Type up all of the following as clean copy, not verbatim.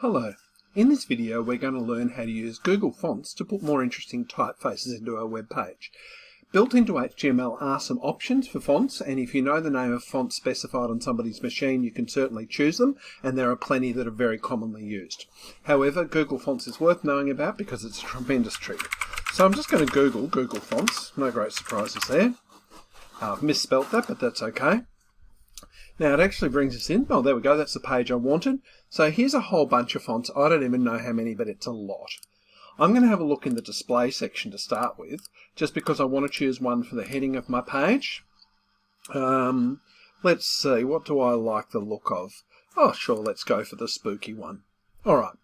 Hello. In this video we're going to learn how to use Google Fonts to put more interesting typefaces into our web page. Built into HTML are some options for fonts, and if you know the name of fonts specified on somebody's machine you can certainly choose them, and there are plenty that are very commonly used. However, Google Fonts is worth knowing about because it's a tremendous trick. So I'm just going to Google Fonts. No great surprises there. I've misspelt that, but that's okay. Now it actually brings us in. Oh, there we go. That's the page I wanted. So here's a whole bunch of fonts. I don't even know how many, but it's a lot. I'm going to have a look in the display section to start with, just because I want to choose one for the heading of my page. Let's see. What do I like the look of? Oh, sure. Let's go for the spooky one. All right.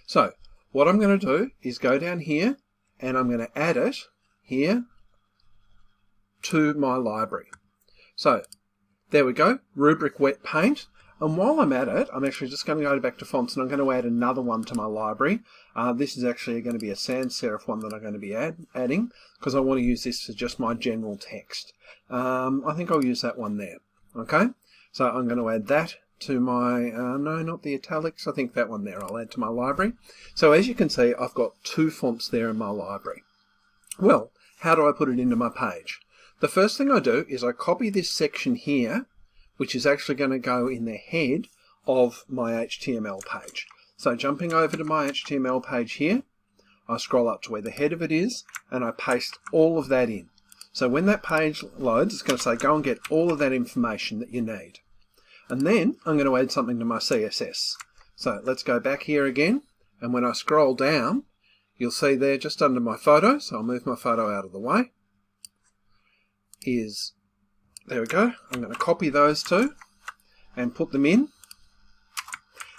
So what I'm going to do is go down here, and I'm going to add it here to my library. So there we go, Rubric Wet Paint. And while I'm at it, I'm actually just going to go back to fonts and I'm going to add another one to my library. This is actually going to be a sans serif one that I'm going to be adding because I want to use this for just my general text. I think I'll use that one there. Okay, so I'm going to add that to my, no, not the italics, I think that one there I'll add to my library. So as you can see, I've got two fonts there in my library. Well, how do I put it into my page? The first thing I do is I copy this section here, which is actually going to go in the head of my HTML page. So jumping over to my HTML page here, I scroll up to where the head of it is, and I paste all of that in. So when that page loads, it's going to say, go and get all of that information that you need. And then I'm going to add something to my CSS. So let's go back here again, and when I scroll down, you'll see there just under my photo, so I'll move my photo out of the way, there we go. I'm going to copy those two and put them in.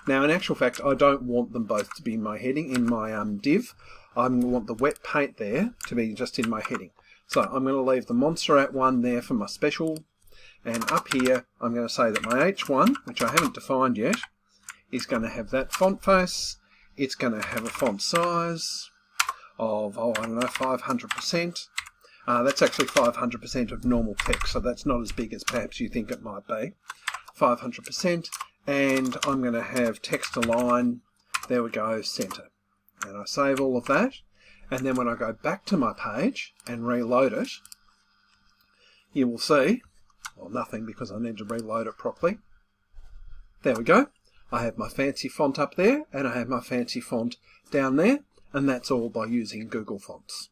Now in actual fact I don't want them both to be in my heading, in my div. I want the wet paint there to be just in my heading. So I'm going to leave the Montserrat one there for my special, and up here I'm going to say that my H1, which I haven't defined yet, is going to have that font face. It's going to have a font size of, I don't know, 500%. That's actually 500% of normal text, so that's not as big as perhaps you think it might be. 500%, and I'm going to have text align, there we go, center. And I save all of that, and then when I go back to my page and reload it, you will see, well, nothing because I need to reload it properly. There we go. I have my fancy font up there, and I have my fancy font down there, and that's all by using Google Fonts.